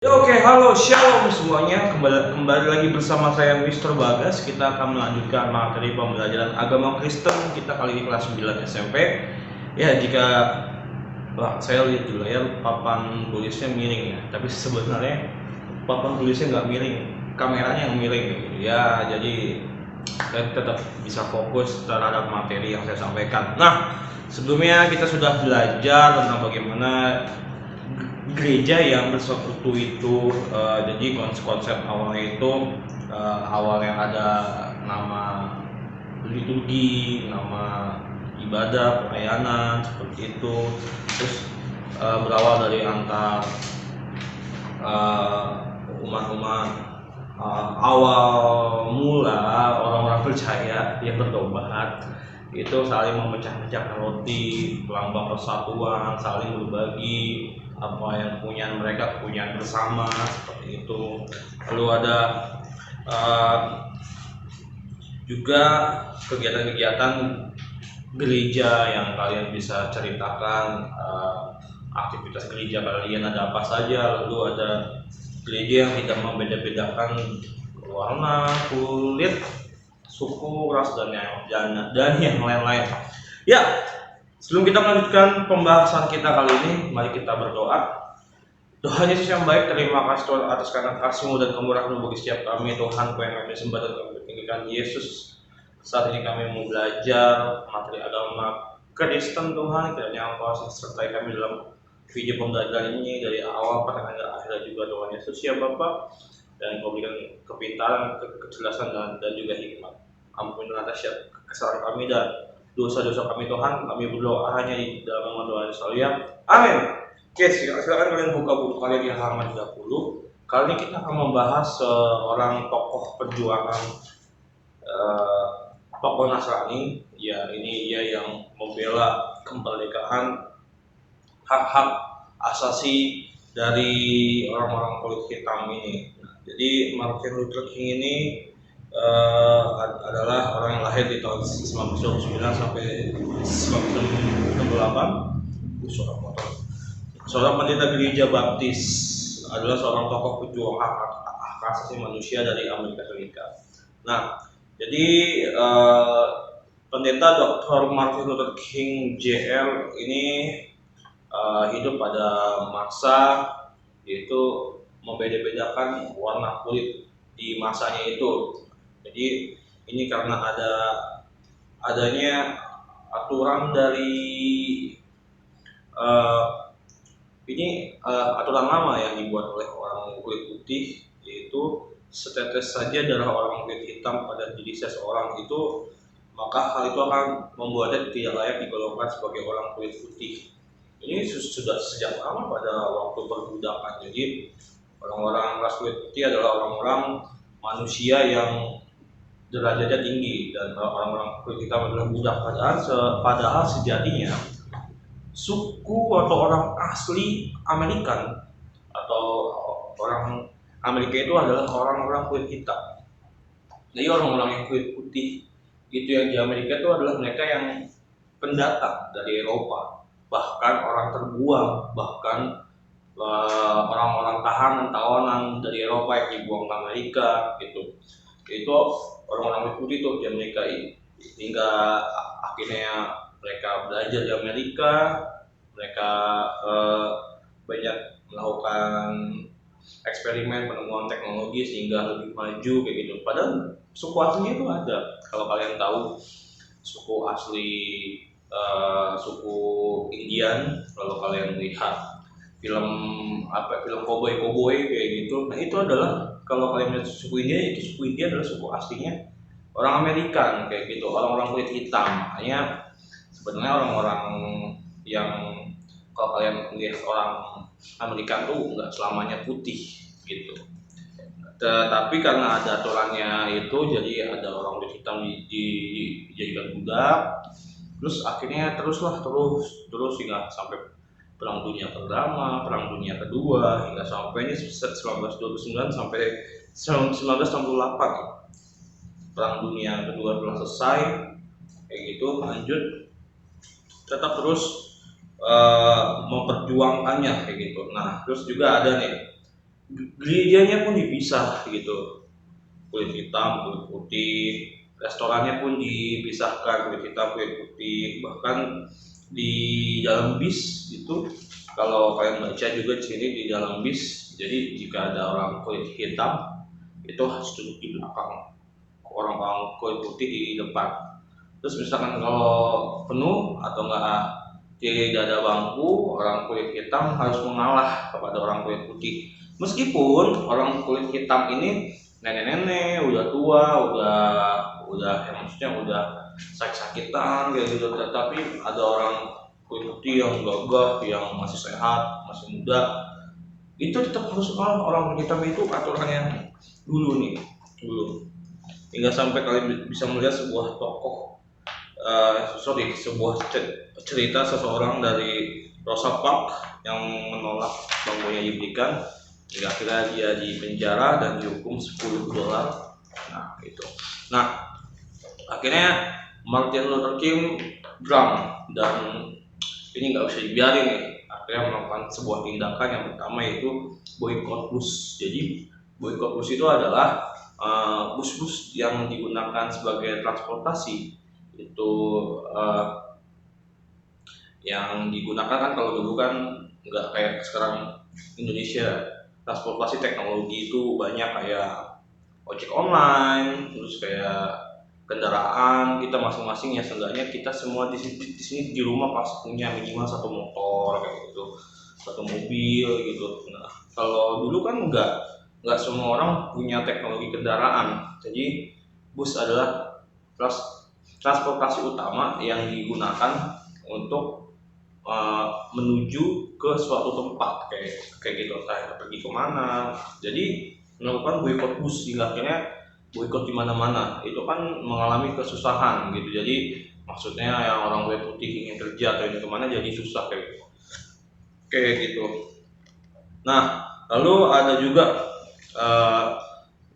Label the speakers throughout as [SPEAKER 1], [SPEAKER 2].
[SPEAKER 1] Ya, oke, halo, shalom semuanya. Kembali lagi bersama saya Mr. Bagas. Kita akan melanjutkan materi pembelajaran agama Kristen kita kali ini kelas 9 SMP. Ya, saya lihat di layar papan tulisnya miring ya, tapi sebenarnya papan tulisnya nggak miring, kameranya yang miring gitu. Ya, jadi saya tetap bisa fokus terhadap materi yang saya sampaikan. Nah, sebelumnya kita sudah belajar tentang bagaimana gereja yang bersekutu itu, jadi konsep awalnya itu, awalnya ada nama liturgi, nama ibadah, pelayanan seperti itu. Terus berawal dari antar umat-umat awal mula, orang-orang percaya yang bertobat itu saling memecah-mecahkan roti, lambang persatuan, saling berbagi apa yang mereka kepunyaan bersama seperti itu. Lalu ada uh, juga kegiatan-kegiatan gereja yang kalian bisa ceritakan, aktivitas gereja kalian ada apa saja. Lalu ada gereja yang tidak membeda-bedakan warna, kulit, suku, ras, dan yang lain-lain. Ya, sebelum kita melanjutkan pembahasan kita kali ini, mari kita berdoa. Tuhan Yesus yang baik, terima kasih Tuhan atas karena kasih-Mu dan kemurahan-Mu bagi setiap kami. Tuhan, Kau yang kami sembah dan kami tinggikan. Yesus, saat ini kami mau belajar materi agama Kristen. Tuhan, kiranya Engkau sertai kami dalam video pembelajaran ini dari awal pertengahan dan akhir juga. Tuhan Yesus ya Bapa, dan Kau berikan kepintaran, kejelasan dan juga hikmat. Ampunilah atas kesalahan kami dan dosa-dosa kami Tuhan. Kami berdoa hanya di dalam nama Tuhan Yesus ya. Amin. Oke, silakan kalian buka buku kalian di halaman 30. Kali ini kita akan membahas seorang tokoh perjuangan, tokoh Nasrani. Ya, ini ia yang membela kemerdekaan, hak-hak asasi dari orang-orang kulit hitam ini. Nah, jadi Martin Luther King ini adalah orang yang lahir di tahun 1929 sampai 1968. Seorang pendeta gereja baptis, adalah seorang tokoh pejuang hak asasi manusia dari Amerika Serikat. Nah, jadi pendeta Dr. Martin Luther King Jr. ini hidup pada masa yaitu membeda-bedakan warna kulit di masanya itu. Jadi ini karena adanya aturan dari aturan lama yang dibuat oleh orang kulit putih, yaitu setetes saja darah orang kulit hitam pada diri seseorang itu, maka hal itu akan membuatnya tidak layak digolongkan sebagai orang kulit putih. Ini sudah sejak lama pada waktu perbudakan. Jadi orang-orang ras kulit putih adalah orang-orang manusia yang derajatnya tinggi, dan orang-orang kulit hitam adalah budak. Padahal sejatinya suku atau orang asli Amerikan atau orang Amerika itu adalah orang-orang kulit hitam. Jadi orang-orang yang kulit putih itu yang di Amerika itu adalah mereka yang pendatang dari Eropa, bahkan orang terbuang, bahkan orang-orang tahanan dari Eropa yang dibuang ke Amerika gitu. Itu orang-orang kulit putih itu di Amerika ini, hingga akhirnya mereka belajar di Amerika, mereka banyak melakukan eksperimen penemuan teknologi sehingga lebih maju kayak gitu. Padahal suku aslinya itu ada. Kalau kalian tahu suku asli, suku Indian, kalau kalian lihat film koboi kayak gitu, nah itu adalah, kalau kalian lihat suku India adalah suku aslinya orang Amerikan kayak gitu, orang-orang kulit hitam. Makanya sebenarnya orang-orang yang, kalau kalian lihat orang Amerika tuh nggak selamanya putih gitu. Tetapi karena ada aturannya itu, jadi ada orang kulit hitam dijadikan budak. Terus akhirnya terus hingga sampai Perang Dunia Pertama, Perang Dunia Kedua, hingga sampai ini 1929 sampai 1968. Perang Dunia Kedua telah selesai kayak gitu, lanjut tetap terus memperjuangkannya kayak gitu. Nah, terus juga ada nih gerejanya pun dipisah gitu, kulit hitam, kulit putih, restorannya pun dipisahkan, kulit hitam, kulit putih, bahkan di dalam bis itu kalau kalian baca juga di sini di dalam bis, jadi jika ada orang kulit hitam itu harus duduk di belakang, orang-orang kulit putih di depan. Terus misalkan kalau penuh atau enggak tidak ada bangku, orang kulit hitam harus mengalah kepada orang kulit putih. Meskipun orang kulit hitam ini nenek-nenek, udah tua, udah yang maksudnya udah sakit-sakitan kayak gitu, tapi ada orang kulit putih yang gagah, yang masih sehat, masih muda, itu tetap harus mengalah orang kulit hitam itu aturannya dulu nih, dulu. Hingga sampai kalian bisa melihat sebuah tokoh sebuah cerita seseorang dari Rosa Parks yang menolak bangkunya diberikan, hingga akhirnya dia dipenjara dan dihukum $10. Nah itu. Nah akhirnya Martin Luther King drunk, dan ini nggak bisa dibiarin nih, akhirnya melakukan sebuah tindakan yang pertama yaitu boycott bus. Jadi boycott bus itu adalah bus-bus yang digunakan sebagai transportasi itu, yang digunakan kan kalau dulu kan nggak kayak sekarang Indonesia, transportasi teknologi itu banyak kayak ojek online, terus kayak kendaraan kita masing-masing ya, seenggaknya kita semua di sini di rumah pas punya minimal satu motor kayak gitu, satu mobil gitu. Nah kalau dulu kan nggak semua orang punya teknologi kendaraan, jadi bus adalah transportasi utama yang digunakan untuk menuju ke suatu tempat kayak gitu, entah pergi kemana. Jadi melakukan boykot bus hingga akhirnya boykot di mana-mana itu kan mengalami kesusahan gitu. Jadi maksudnya yang orang kulit putih ingin kerja atau ingin kemana jadi susah kayak gitu. Nah lalu ada juga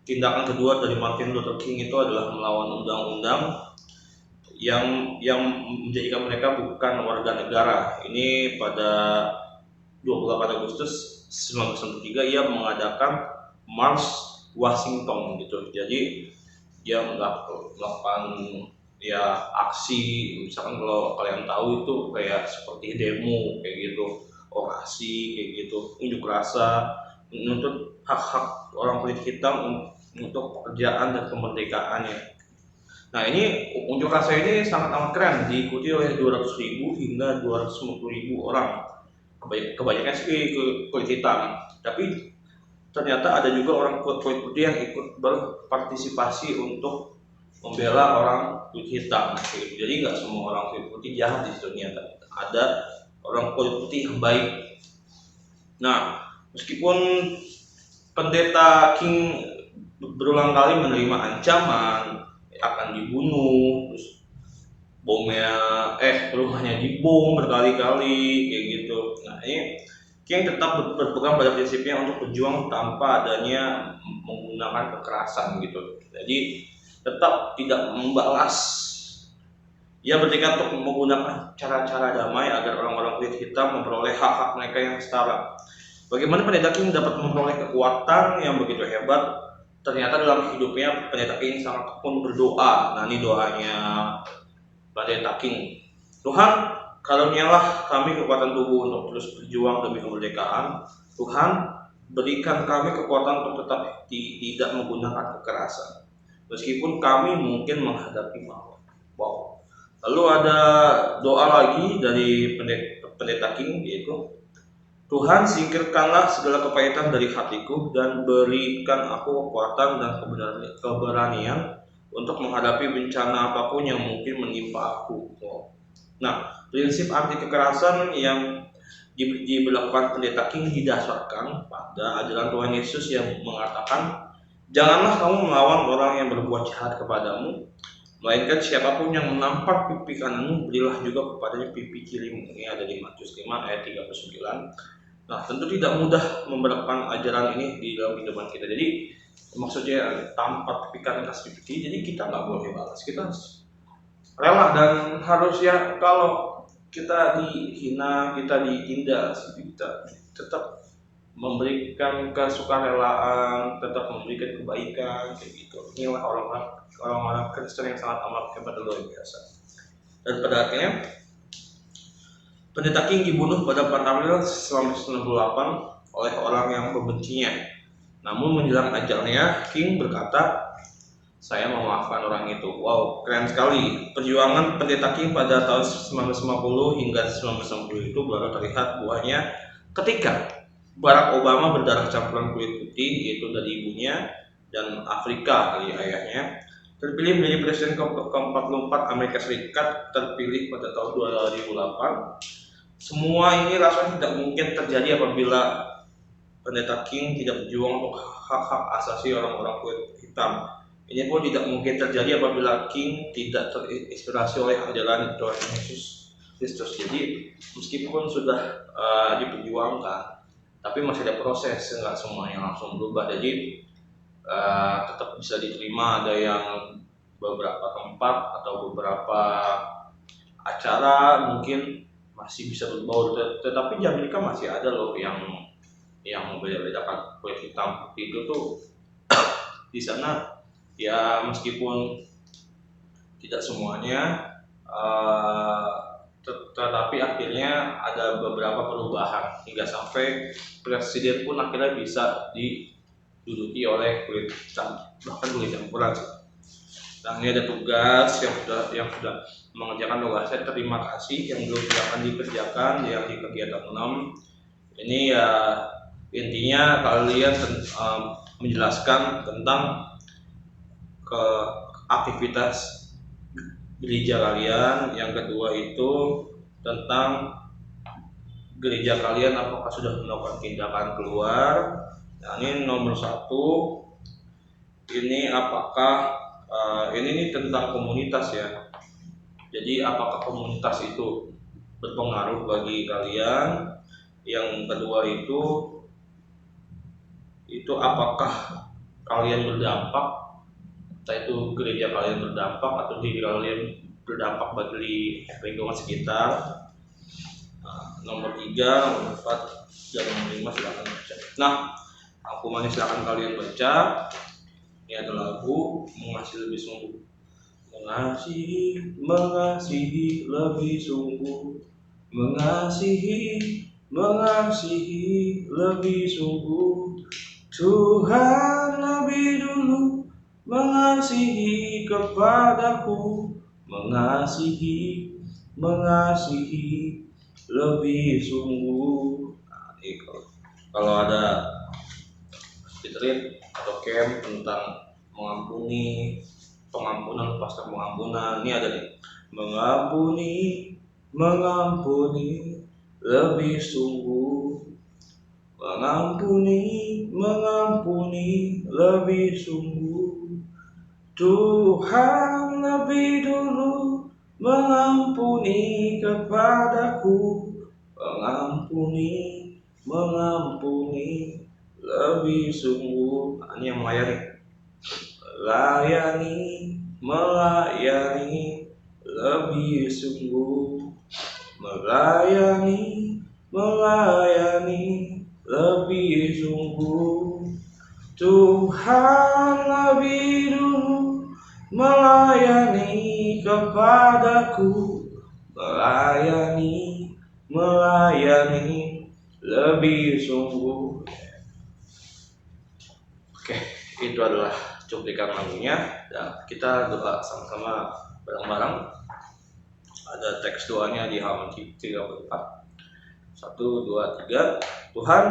[SPEAKER 1] tindakan kedua dari Martin Luther King itu adalah melawan undang-undang yang menjadikan mereka bukan warga negara. Ini pada 28 Agustus 1963 ia mengadakan March Washington gitu. Jadi dia melakukan ya aksi, misalkan kalau kalian tahu itu kayak seperti demo kayak gitu, orasi kayak gitu, unjuk rasa menuntut hak-hak orang kulit hitam untuk pekerjaan dan kemerdekaannya. Nah ini unjuk rasa ini sangat amat keren, diikuti oleh 200.000 hingga 250.000 orang. Kebanyakan sih kulit hitam, tapi ternyata ada juga orang kulit putih yang ikut berpartisipasi untuk membela orang kulit hitam. Jadi nggak semua orang kulit putih jahat di dunia, ada orang kulit putih yang baik. Nah meskipun pendeta King berulang kali menerima ancaman akan dibunuh, terus rumahnya dibom berkali-kali kayak gitu. Nah ini King tetap berpegang pada prinsipnya untuk berjuang tanpa adanya menggunakan kekerasan gitu. Jadi tetap tidak membalas. Ia bertekad untuk menggunakan cara-cara damai agar orang-orang kulit hitam memperoleh hak-hak mereka yang setara. Bagaimana pendeta King dapat memperoleh kekuatan yang begitu hebat? Ternyata dalam hidupnya pendeta King sangat tekun berdoa. Nah ini doanya pendeta King. Tuhan, karunialah kami kekuatan tubuh untuk terus berjuang demi kemerdekaan. Tuhan, berikan kami kekuatan untuk tetap tidak menggunakan kekerasan, meskipun kami mungkin menghadapi maut. Wow. Lalu ada doa lagi dari pendeta King, yaitu Tuhan, singkirkanlah segala kepahitan dari hatiku dan berikan aku kekuatan dan keberanian untuk menghadapi bencana apapun yang mungkin menimpa aku. Nah, prinsip anti kekerasan yang diberlakukan pendeta King didasarkan pada ajaran Tuhan Yesus yang mengatakan, janganlah kamu melawan orang yang berbuat jahat kepadamu, melainkan siapapun yang menampar pipi kananmu, berilah juga kepadanya pipi kirimu. Ini ada di Matius 5 ayat 39. Nah, tentu tidak mudah menerapkan ajaran ini di dalam kehidupan kita. Jadi maksudnya tampar pipi kanan kasih pipi kiri, jadi kita nggak boleh balas, kita rela dan harus ya, kalau kita dihina, kita ditindas, kita tetap memberikan kesukarelaan, tetap memberikan kebaikan, kayak gitu. Inilah orang-orang Kristen yang sangat amat hebat dan luar biasa. Dan pada akhirnya Pendeta King dibunuh pada 4 April 1998 oleh orang yang membencinya. Namun menjelang ajalnya, King berkata, "Saya memaafkan orang itu." Wow, keren sekali. Perjuangan Pendeta King pada tahun 1950 hingga 1960 itu baru terlihat buahnya ketika Barack Obama berdarah campuran kulit putih, yaitu dari ibunya dan Afrika dari ayahnya, terpilih menjadi presiden ke-44 Amerika Serikat, terpilih pada tahun 2008. Semua ini rasanya tidak mungkin terjadi apabila Pendeta King tidak berjuang untuk hak-hak asasi orang-orang kulit hitam. Ini pun tidak mungkin terjadi apabila King tidak terinspirasi oleh ajaran Tuhan Yesus Kristus. Jadi meskipun sudah diperjuangkan, tapi masih ada proses, nggak semuanya langsung berubah. Jadi tetap bisa diterima, ada yang beberapa tempat atau beberapa acara mungkin masih bisa berbau, tetapi di Amerika masih ada loh yang membeda-bedakan kulit hitam putih itu tuh di sana ya, meskipun tidak semuanya, tetapi akhirnya ada beberapa perubahan hingga sampai presiden pun akhirnya bisa diduduki oleh kulit hitam, bahkan kulit campuran. Dan ini ada tugas yang sudah mengerjakan tugasnya. Terima kasih yang belum akan dikerjakan yang di kegiatan 6 ini ya. Intinya kalian menjelaskan tentang ke aktivitas gereja kalian. Yang kedua itu tentang gereja kalian apakah sudah melakukan tindakan keluar. Nah, ini nomor 1, ini apakah ini tentang komunitas ya. Jadi apakah komunitas itu berpengaruh bagi kalian. Yang kedua itu apakah kalian berdampak, entah itu gereja kalian berdampak atau diri kalian berdampak bagi lingkungan sekitar. Nomor 3, nomor 4, dan nomor 5 silakan baca. Nah, akumannya silakan kalian baca. Ini ada lagu Mengasihi Lebih Sungguh. Mengasihi lebih sungguh, mengasihi lebih sungguh. Tuhan lebih dulu mengasihi kepadaku, mengasihi lebih sungguh. Nah, ini kalau ada retreat atau camp tentang pengampunan, pasca pengampunan, ini ada nih, mengampuni lebih sungguh, mengampuni lebih sungguh. Tuhan lebih dulu mengampuni kepadaku, mengampuni lebih sungguh. Nah, ini yang melayani lebih sungguh, melayani lebih sungguh. Tuhan lebih dulu melayani kepadaku, melayani lebih sungguh. Oke, itu adalah cuplikan lagunya. Dan kita doa sama-sama bareng-bareng. Ada teks doanya di halaman 34. 1, 2, 3. Tuhan,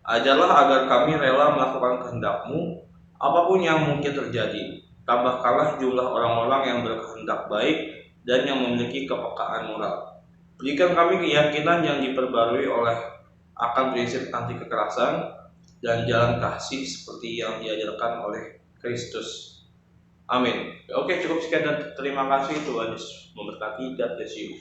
[SPEAKER 1] ajarlah agar kami rela melakukan kehendak-Mu, apapun yang mungkin terjadi. Tambahkanlah jumlah orang-orang yang berkehendak baik dan yang memiliki kepekaan moral. Berikan kami keyakinan yang diperbarui akan prinsip anti kekerasan dan jalan kasih seperti yang diajarkan oleh Kristus. Amin. Oke, cukup sekian dan terima kasih. Tuhan Yesus memberkati. God bless you.